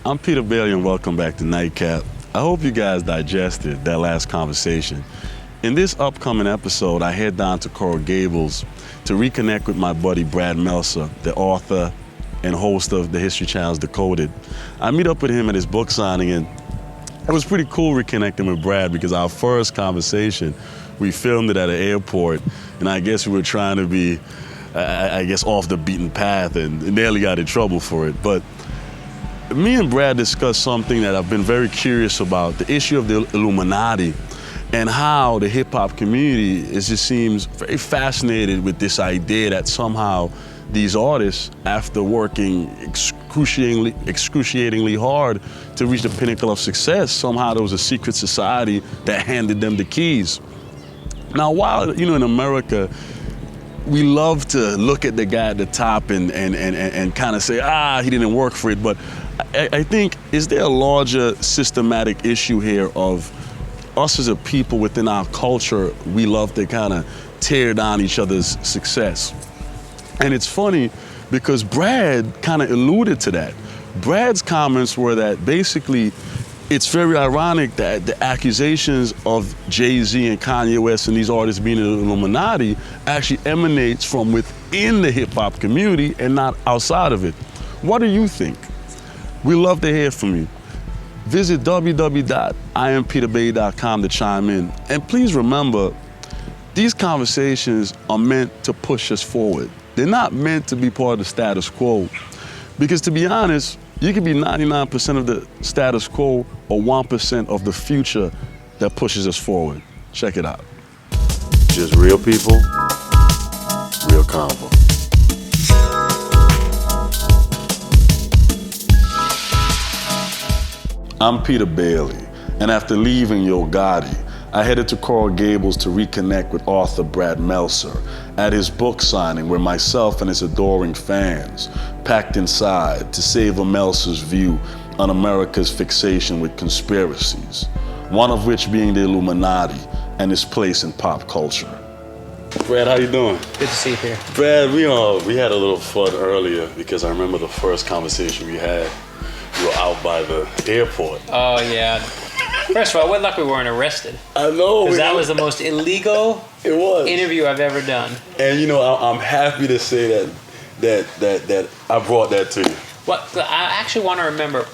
I'm Peter Bailey and welcome back to NiteCap. I hope you guys digested that last conversation. In this upcoming episode, I head down to Coral Gables to reconnect with my buddy Brad Meltzer, the author and host of the History Channel's Decoded. I meet up with him at his book signing, and it was pretty cool reconnecting with Brad because our first conversation, we filmed it at an airport, and I guess we were trying to be, off the beaten path and nearly got in trouble for it. But me and Brad discussed something that I've been very curious about, the issue of the Illuminati and how the hip-hop community just seems very fascinated with this idea that somehow these artists, after working excruciatingly hard to reach the pinnacle of success, somehow there was a secret society that handed them the keys. Now, while, in America, we love to look at the guy at the top and kind of say, he didn't work for it, but I think, is there a larger systematic issue here of us as a people within our culture, we love to kind of tear down each other's success? And it's funny because Brad kind of alluded to that. Brad's comments were that basically it's very ironic that the accusations of Jay-Z and Kanye West and these artists being in the Illuminati actually emanates from within the hip-hop community and not outside of it. What do you think? We love to hear from you. Visit www.impeterbay.com to chime in. And please remember, these conversations are meant to push us forward. They're not meant to be part of the status quo. Because to be honest, you can be 99% of the status quo or 1% of the future that pushes us forward. Check it out. Just real people, real convo. I'm Peter Bailey, and after leaving Yo Gotti, I headed to Coral Gables to reconnect with author Brad Meltzer at his book signing, where myself and his adoring fans packed inside to savor Meltzer's view on America's fixation with conspiracies, one of which being the Illuminati and its place in pop culture. Brad, how you doing? Good to see you here. Brad, we had a little fun earlier because I remember the first conversation we had. We were out by the airport. Oh, yeah. First of all, what luck we weren't arrested. I know. Because that was the most illegal interview I've ever done. And I'm happy to say that I brought that to you. What? I actually want to remember,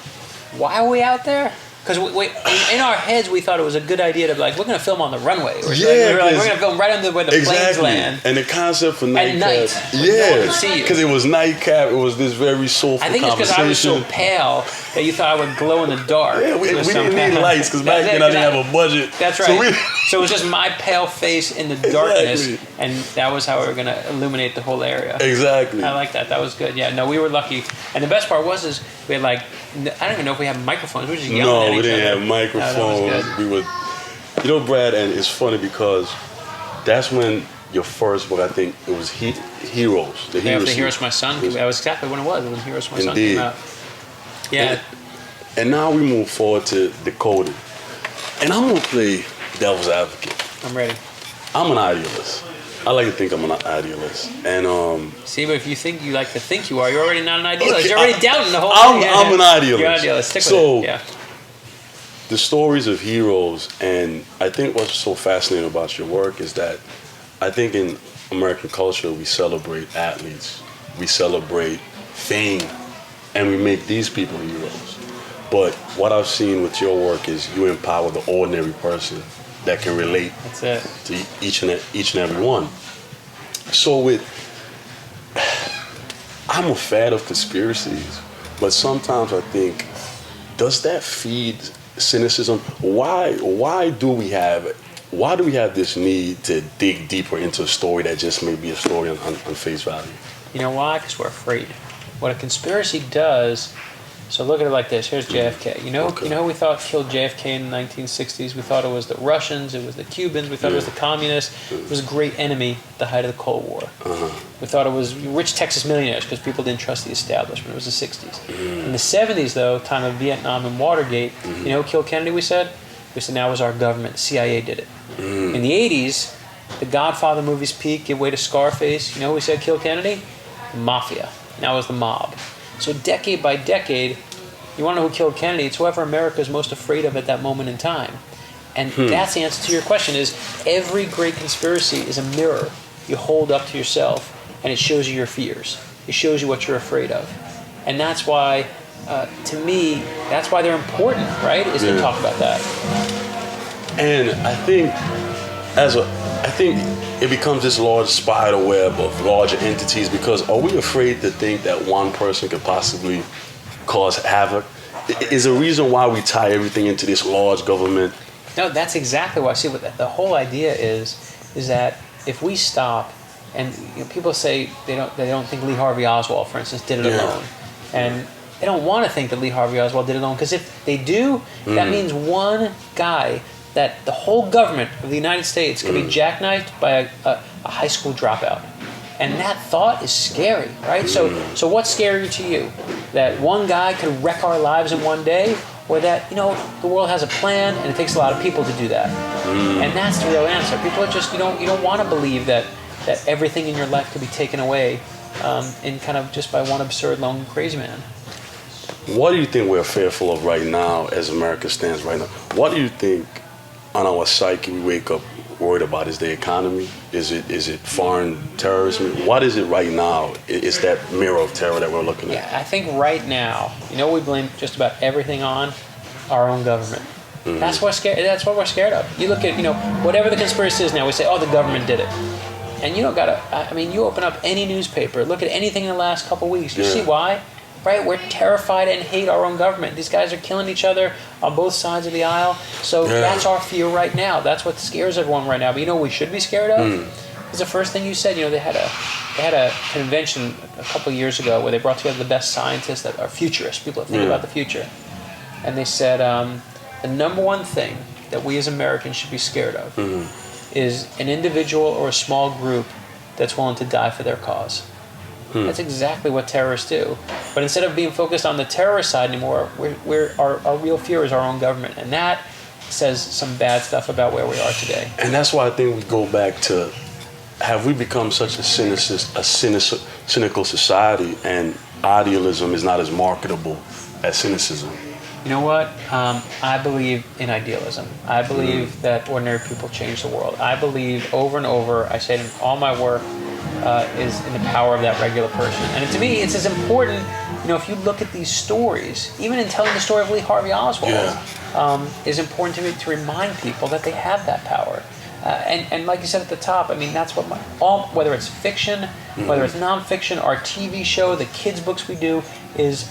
why are we out there? Because in our heads, we thought it was a good idea to be like, we're going to film on the runway. We're going to film right under where the planes land. And the concept for NiteCap. At night. Yeah. Because it was NiteCap. It was this very soulful conversation. I think it's because I was so pale that you thought I would glow in the dark. Yeah, we didn't need lights because back then I didn't have a budget. That's right. So it was just my pale face in the darkness. Exactly. And that was how we were going to illuminate the whole area. Exactly. I like that. That was good. Yeah, no, we were lucky. And the best part was we had I don't even know if we had microphones. We were just yelling at each other. No, we didn't have microphones. We would, Brad, and it's funny because that's when your first book, I think it was Heroes. Heroes My Son. That was exactly when it was. When Heroes My Son came out. Yeah. And now we move forward to Decoded. And I'm going to play devil's advocate. I'm ready. I'm an idealist. I like to think I'm an idealist. And see, but if you think you like to think you are, you're already not an idealist. Okay, you're already doubting the whole thing. I'm an idealist. You're an idealist. Stick with it. Yeah. The stories of heroes, and I think what's so fascinating about your work is that I think in American culture we celebrate athletes, we celebrate fame, and we make these people heroes. But what I've seen with your work is you empower the ordinary person that can relate to each and every one. So I'm a fan of conspiracies, but sometimes I think, does that feed cynicism? Why do we have this need to dig deeper into a story that just may be a story on face value? You know why? Because we're afraid. What a conspiracy does. So look at it like this. Here's JFK. You know who we thought killed JFK in the 1960s? We thought it was the Russians, it was the Cubans, we thought it was the communists. It was a great enemy at the height of the Cold War. We thought it was rich Texas millionaires because people didn't trust the establishment. It was the 60s. In the 70s, though, time of Vietnam and Watergate, you know who killed Kennedy, we said? We said now it was our government. The CIA did it. In the 80s, the Godfather movies peak, give way to Scarface. You know who we said killed Kennedy? The Mafia. Now it was the mob. So decade by decade, You want to know who killed Kennedy? It's whoever America is most afraid of at that moment in time. And that's the answer to your question is every great conspiracy is a mirror you hold up to yourself, and it shows you your fears. It shows you what you're afraid of. And that's why, to me, that's why they're important, right? Is to talk about that. And I think it becomes this large spider web of larger entities, because are we afraid to think that one person could possibly cause havoc? Is a reason why we tie everything into this large government. No, that's exactly why. See, what the whole idea is that if we stop, and people say they don't think Lee Harvey Oswald, for instance, did it alone, and they don't want to think that Lee Harvey Oswald did it alone, because if they do, that means one guy, that the whole government of the United States could be jackknifed by a high school dropout. And that thought is scary, right? So what's scarier to you? That one guy could wreck our lives in one day, or that, the world has a plan and it takes a lot of people to do that? And that's the real answer. People are just, you don't want to believe that everything in your life could be taken away in kind of just by one absurd, lone, crazy man. What do you think we're fearful of right now as America stands right now? What do you think on our psyche we wake up worried about? Is the economy? Is it foreign terrorism? What is it right now? It's that mirror of terror that we're looking at. Yeah, I think right now, we blame just about everything on our own government. That's what we're scared of. You look at, whatever the conspiracy is now, we say, oh, the government did it. And you open up any newspaper, look at anything in the last couple weeks, you see why? Right? We're terrified and hate our own government. These guys are killing each other on both sides of the aisle. So that's our fear right now. That's what scares everyone right now. But what we should be scared of? Is the first thing you said. They had a convention a couple of years ago where they brought together the best scientists that are futurists, people that think about the future. And they said the number one thing that we as Americans should be scared of is an individual or a small group that's willing to die for their cause. That's exactly what terrorists do. But instead of being focused on the terrorist side anymore, our real fear is our own government. And that says some bad stuff about where we are today. And that's why I think we go back to, have we become such a cynical society, and idealism is not as marketable as cynicism? You know what? I believe in idealism. I believe that ordinary people change the world. I believe over and over, I say it in all my work, is in the power of that regular person. And to me, it's as important, if you look at these stories, even in telling the story of Lee Harvey Oswald, is important to me to remind people that they have that power. And like you said at the top, that's what whether it's fiction, whether it's nonfiction, our TV show, the kids' books we do, is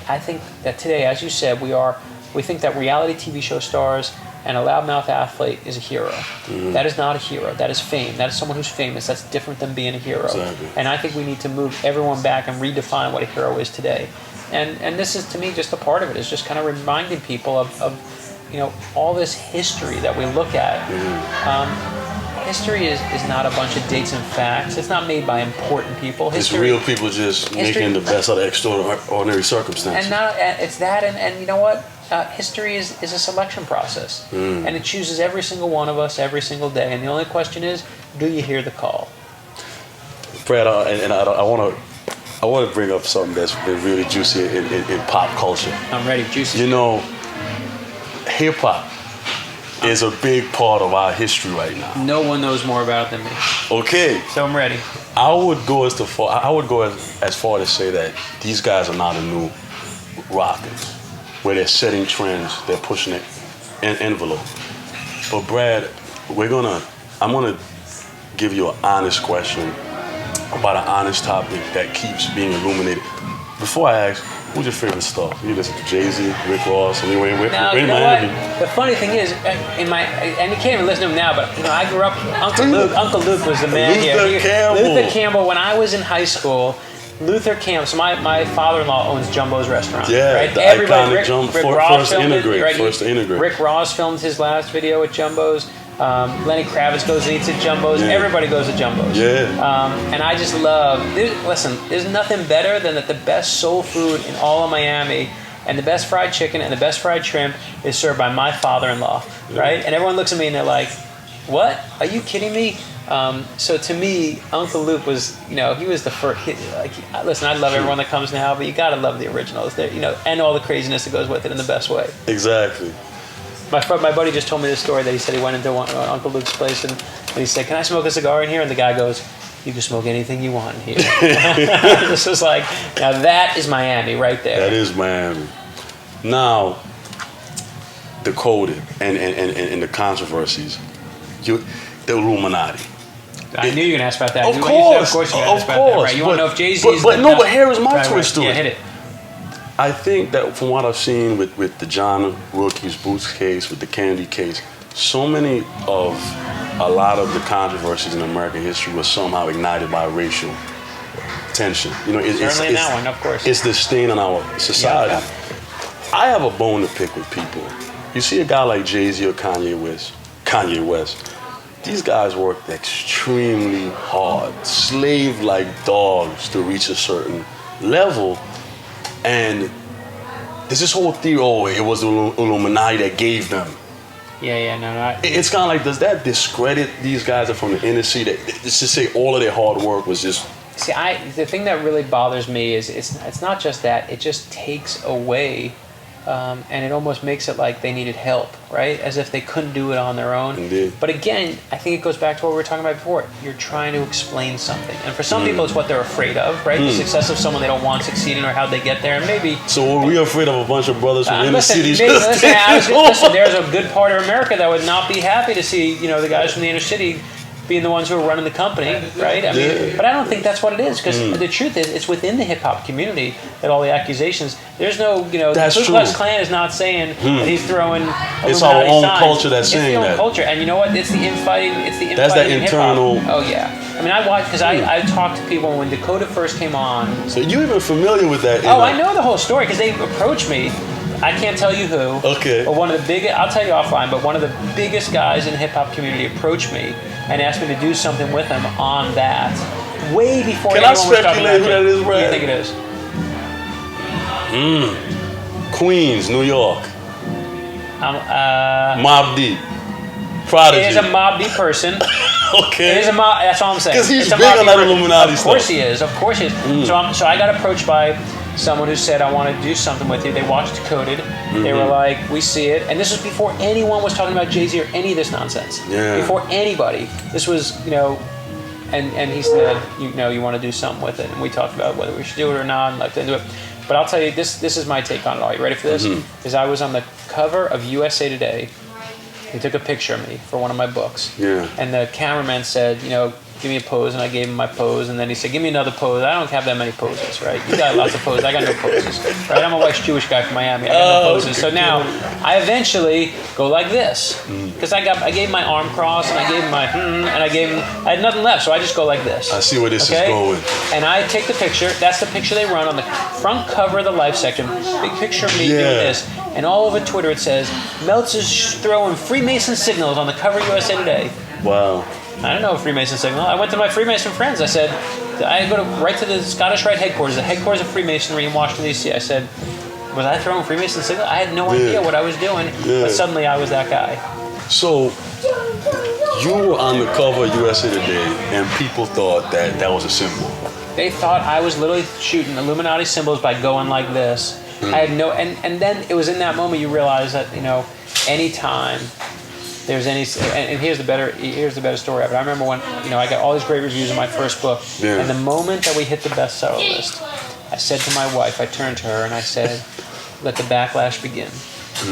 I think that today, as you said, we think that reality TV show stars and a loudmouth athlete is a hero. That is not a hero. That is fame. That is someone who's famous. That's different than being a hero. Exactly. And I think we need to move everyone back and redefine what a hero is today. And this is, to me, just a part of it. Is just kind of reminding people of all this history that we look at. History is not a bunch of dates and facts. It's not made by important people. It's real people just making the best out of extraordinary circumstances. And it's that, and you know what? History is a selection process, and it chooses every single one of us every single day. And the only question is, do you hear the call? Brad, I want to bring up something that's been really juicy in pop culture. I'm ready, juicy. Hip hop is a big part of our history right now. No one knows more about it than me. Okay. So I'm ready. I would go as far to say that these guys are not a new rockers, where they're setting trends, they're pushing an envelope. But Brad, I'm gonna give you an honest question about an honest topic that keeps being illuminated. Before I ask, who's your favorite star? You listen to Jay-Z, Rick Ross, we're in Miami. The funny thing is, and you can't even listen to him now, but I grew up, Uncle Luke was the man here. Luther Campbell, when I was in high school, Luther Campbell, so my father-in-law owns Jumbo's restaurant. Yeah, right? The iconic Jumbo, first to integrate. Rick Ross filmed his last video at Jumbo's. Lenny Kravitz goes and eats at Jumbo's. Yeah. Everybody goes to Jumbo's. Yeah. And I just love. There's nothing better than that the best soul food in all of Miami and the best fried chicken and the best fried shrimp is served by my father-in-law, right? And everyone looks at me and they're like, "What? Are you kidding me?" So to me, Uncle Luke was, he was the first. Listen, I love everyone that comes now, but you gotta love the originals, there, and all the craziness that goes with it in the best way. Exactly. My buddy just told me this story that he said he went into Uncle Luke's place and he said, "Can I smoke a cigar in here?" And the guy goes, "You can smoke anything you want in here." This was like, now that is Miami right there. That is Miami. Now, Decoded and the controversies, the Illuminati. I knew you were going to ask about that. Of course, you're going to ask about that. Right? You want to know if Jay-Z's... But here is my twist to it. Yeah, hit it. I think that from what I've seen with the John Wilkes Booth case, with the Kennedy case, so many of a lot of the controversies in American history was somehow ignited by racial tension. Certainly in that one, of course. It's the stain on our society. Yeah. I have a bone to pick with people. You see a guy like Jay-Z or Kanye West. These guys worked extremely hard, slave like dogs to reach a certain level. And there's this whole theory, it was the Illuminati that gave them. No. It's kind of like, does that discredit these guys that are from the inner city? Just to say all of their hard work was just... See, the thing that really bothers me is it's not just that, it just takes away, and it almost makes it like they needed help, right? As if they couldn't do it on their own. Indeed. But again, I think it goes back to what we were talking about before. You're trying to explain something. And for some people, it's what they're afraid of, right? The success of someone they don't want succeeding or how they get there. And maybe... So were we afraid of a bunch of brothers from inner cities? Listen, there's a good part of America that would not be happy to see, the guys from the inner city being the ones who are running the company, right? I mean, but I don't think that's what it is, because the truth is, it's within the hip hop community that all the accusations. There's no, the Ku Klux Klan is not saying that he's throwing. It's our own signs. culture that's saying that. It's the own culture, and you know what? It's the infighting. It's the infighting. That's that internal. Oh yeah. I mean, I watched because I talked to people when Decoded first came on. So you even familiar with that? I know the whole story because they approached me. I can't tell you who. Okay. But I'll tell you offline, but one of the biggest guys in the hip hop community approached me and asked me to do something with him on that. Way before anyone was talking about it. Can I speculate who that is, Brad? Who do you think it is? Queens, New York. Mobb Deep. Prodigy. He is a Mobb Deep person. Okay. It is a Mobb. That's all I'm saying. Because he's big on that Illuminati stuff. Of course he is. So I got approached by someone who said, "I want to do something with you." They watched Decoded. They were like, "We see it," and this was before anyone was talking about Jay-Z or any of this nonsense. Yeah. Before anybody, this was and he said, "You want to do something with it," and we talked about whether we should do it or not, and like to do it. But I'll tell you, this is my take on it all. You ready for this? Is I was on the cover of USA Today. He took a picture of me for one of my books. Yeah. And the cameraman said, give me a pose, and I gave him my pose, and then he said, give me another pose. I don't have that many poses, right? You got lots of poses. I got no poses, right? I'm a white Jewish guy from Miami. I got no poses. So now I eventually go like this because I gave my arm cross, and I gave him my and I had nothing left, so I just go like this. I see where this is going. And I take the picture. That's the picture they run on the front cover of the Life section. Big picture of me doing this. And all over Twitter it says, Meltzer's throwing Freemason signals on the cover of USA Today. Wow. I don't know a Freemason signal. I went to my Freemason friends. I said, I go right to the Scottish Rite headquarters, the headquarters of Freemasonry in Washington, D.C. I said, was I throwing Freemason signal? I had no idea what I was doing, but suddenly I was that guy. So, you were on the cover of USA Today, and people thought that was a symbol. They thought I was literally shooting Illuminati symbols by going like this. I had no, and then it was in that moment you realize that, anytime there's any, and here's the better story of it. I remember when, I got all these great reviews of my first book, and the moment that we hit the bestseller list, I said to my wife, I turned to her and I said, let the backlash begin.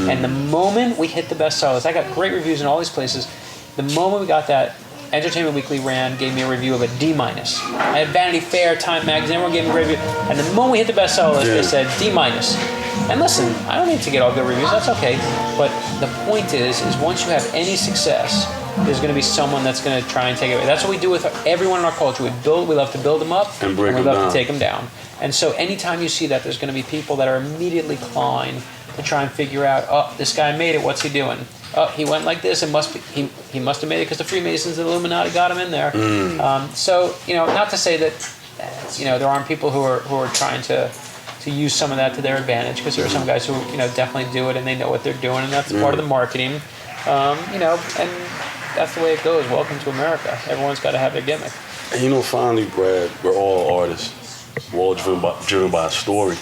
And the moment we hit the bestseller list, I got great reviews in all these places. The moment we got that, Entertainment Weekly gave me a review of a D-. I had Vanity Fair, Time Magazine, everyone gave me a great review. And the moment we hit the bestseller list, they said D-. And listen, I don't need to get all good reviews, that's okay. But the point is once you have any success, there's going to be someone that's going to try and take it away. That's what we do with everyone in our culture. We love to build them up, and we love to take them down. And so anytime you see that, there's going to be people that are immediately clawing to try and figure out, oh, this guy made it, what's he doing? Oh, he went like this, and he must have made it because the Freemasons and the Illuminati got him in there. So, not to say that, there aren't people who are trying to use some of that to their advantage, because there are some guys who, definitely do it and they know what they're doing, and that's part of the marketing, and that's the way it goes. Welcome to America. Everyone's got to have their gimmick. And you know, finally, Brad, we're all artists. We're all driven by a story.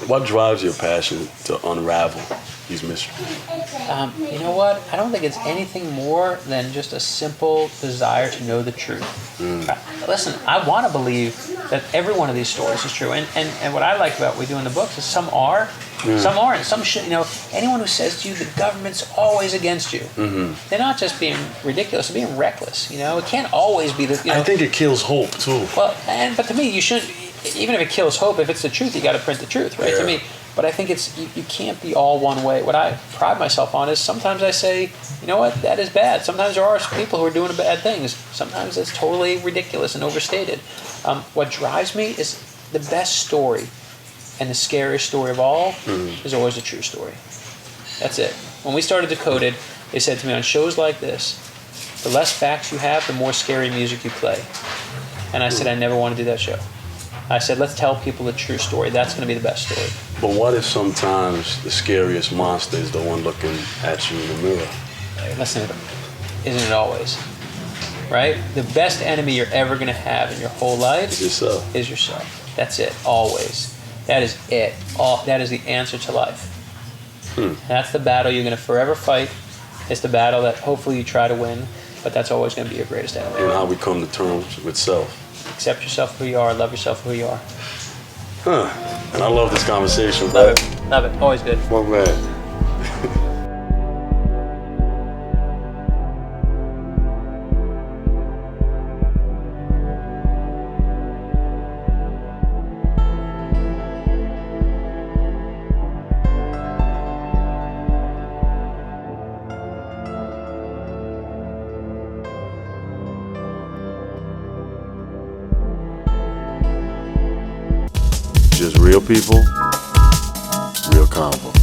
What drives your passion to unravel these mysteries? You know what? I don't think it's anything more than just a simple desire to know the truth. Listen, I want to believe that every one of these stories is true. And what I like about what we do in the books is some are, some aren't. Some should, you know, anyone who says to you the government's always against you, they're not just being ridiculous, they're being reckless. You know, it can't always be the, you know. I think it kills hope, too. Well, but to me, you shouldn't, even if it kills hope, if it's the truth, you got to print the truth, right? Yeah. To me. But I think it's you can't be all one way. What I pride myself on is sometimes I say, you know what, that is bad. Sometimes there are people who are doing bad things. Sometimes it's totally ridiculous and overstated. What drives me is the best story and the scariest story of all is always a true story. That's it. When we started Decoded, they said to me, on shows like this, the less facts you have, the more scary music you play. And I said, I never want to do that show. I said, let's tell people the true story. That's going to be the best story. But what if sometimes the scariest monster is the one looking at you in the mirror? Listen, isn't it always? Right? The best enemy you're ever going to have in your whole life is yourself. That's it, always. That is it. That is the answer to life. That's the battle you're going to forever fight. It's the battle that hopefully you try to win, but that's always going to be your greatest enemy. And how we come to terms with self. Accept yourself for who you are. Love yourself for who you are. And I love this conversation, Brad. Love it. Always good. Well, man. Just real people, real convo.